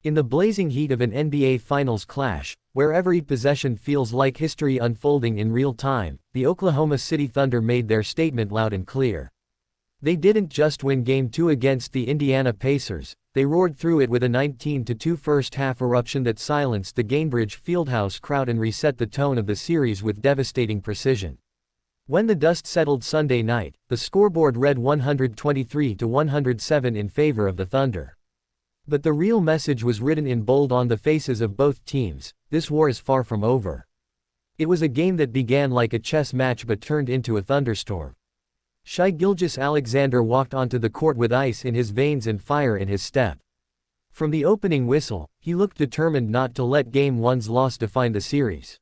In the blazing heat of an NBA Finals clash, where every possession feels like history unfolding in real time, the Oklahoma City Thunder made their statement loud and clear. They didn't just win Game 2 against the Indiana Pacers, they roared through it with a 19-2 first-half eruption that silenced the Gainbridge Fieldhouse crowd and reset the tone of the series with devastating precision. When the dust settled Sunday night, the scoreboard read 123-107 in favor of the Thunder. But the real message was written in bold on the faces of both teams: this war is far from over. It was a game that began like a chess match but turned into a thunderstorm. Shai Gilgeous-Alexander walked onto the court with ice in his veins and fire in his step. From the opening whistle, he looked determined not to let Game 1's loss define the series.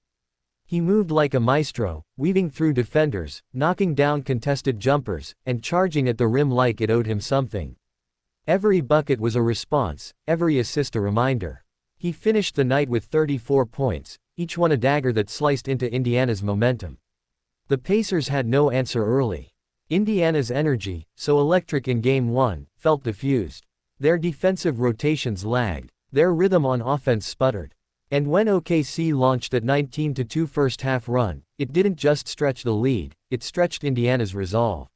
He moved like a maestro, weaving through defenders, knocking down contested jumpers, and charging at the rim like it owed him something. Every bucket was a response, every assist a reminder. He finished the night with 34 points, each one a dagger that sliced into Indiana's momentum. The Pacers had no answer early. Indiana's energy, so electric in Game 1, felt diffused. Their defensive rotations lagged, their rhythm on offense sputtered. And when OKC launched that 19-2 first-half run, it didn't just stretch the lead, it stretched Indiana's resolve.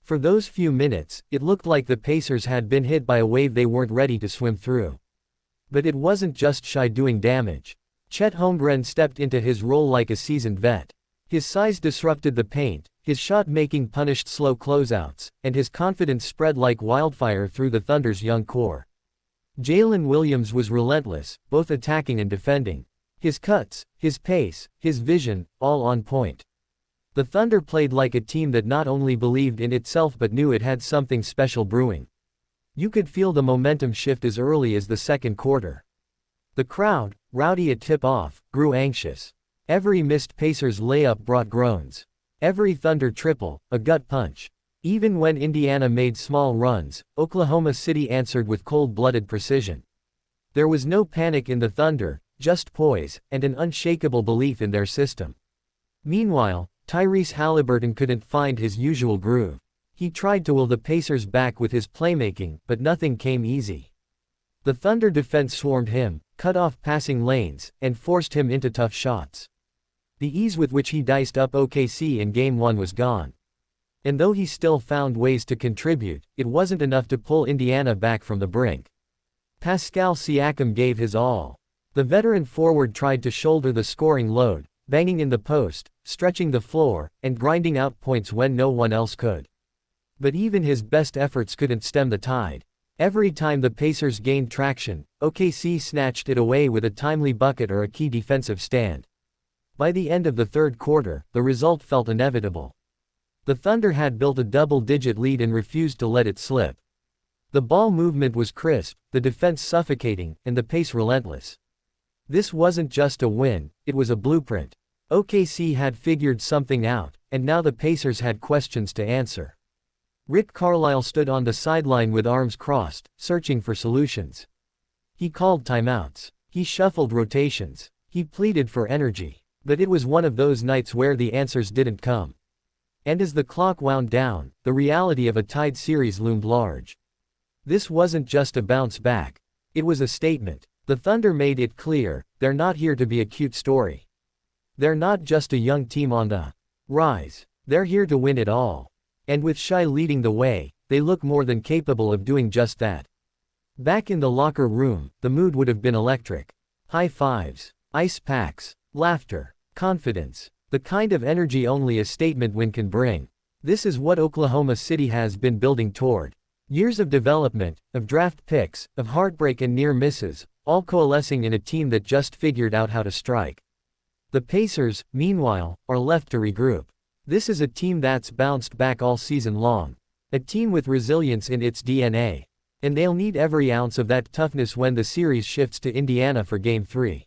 For those few minutes, it looked like the Pacers had been hit by a wave they weren't ready to swim through. But it wasn't just Shai doing damage. Chet Holmgren stepped into his role like a seasoned vet. His size disrupted the paint, his shot-making punished slow closeouts, and his confidence spread like wildfire through the Thunder's young core. Jalen Williams was relentless, both attacking and defending. His cuts, his pace, his vision, all on point. The Thunder played like a team that not only believed in itself but knew it had something special brewing. You could feel the momentum shift as early as the second quarter. The crowd, rowdy at tip-off, grew anxious. Every missed Pacers layup brought groans. Every Thunder triple, a gut punch. Even when Indiana made small runs, Oklahoma City answered with cold-blooded precision. There was no panic in the Thunder, just poise, and an unshakable belief in their system. Meanwhile, Tyrese Haliburton couldn't find his usual groove. He tried to will the Pacers back with his playmaking, but nothing came easy. The Thunder defense swarmed him, cut off passing lanes, and forced him into tough shots. The ease with which he diced up OKC in Game 1 was gone. And though he still found ways to contribute, it wasn't enough to pull Indiana back from the brink. Pascal Siakam gave his all. The veteran forward tried to shoulder the scoring load, banging in the post, stretching the floor, and grinding out points when no one else could. But even his best efforts couldn't stem the tide. Every time the Pacers gained traction, OKC snatched it away with a timely bucket or a key defensive stand. By the end of the third quarter, the result felt inevitable. The Thunder had built a double-digit lead and refused to let it slip. The ball movement was crisp, the defense suffocating, and the pace relentless. This wasn't just a win, it was a blueprint. OKC had figured something out, and now the Pacers had questions to answer. Rick Carlisle stood on the sideline with arms crossed, searching for solutions. He called timeouts. He shuffled rotations. He pleaded for energy. But it was one of those nights where the answers didn't come. And as the clock wound down, the reality of a tied series loomed large. This wasn't just a bounce back. It was a statement. The Thunder made it clear, they're not here to be a cute story. They're not just a young team on the rise. They're here to win it all. And with Shai leading the way, they look more than capable of doing just that. Back in the locker room, the mood would have been electric. High fives, ice packs, laughter, confidence. The kind of energy only a statement win can bring. This is what Oklahoma City has been building toward. Years of development, of draft picks, of heartbreak and near misses, all coalescing in a team that just figured out how to strike. The Pacers, meanwhile, are left to regroup. This is a team that's bounced back all season long. A team with resilience in its DNA. And they'll need every ounce of that toughness when the series shifts to Indiana for Game 3.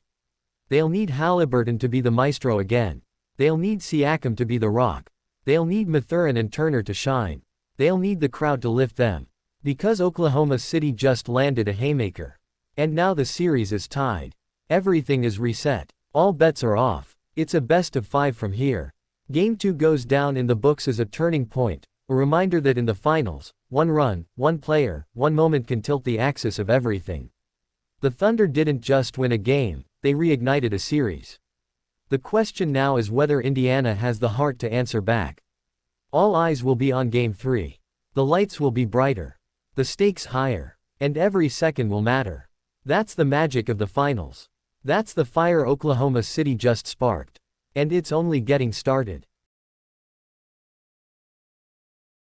They'll need Haliburton to be the maestro again. They'll need Siakam to be the rock. They'll need Mathurin and Turner to shine. They'll need the crowd to lift them. Because Oklahoma City just landed a haymaker. And now the series is tied. Everything is reset. All bets are off. It's a best of 5 from here. Game 2 goes down in the books as a turning point, a reminder that in the finals, one run, one player, one moment can tilt the axis of everything. The Thunder didn't just win a game, they reignited a series. The question now is whether Indiana has the heart to answer back. All eyes will be on Game 3. The lights will be brighter. The stakes higher. And every second will matter. That's the magic of the finals. That's the fire Oklahoma City just sparked. And it's only getting started.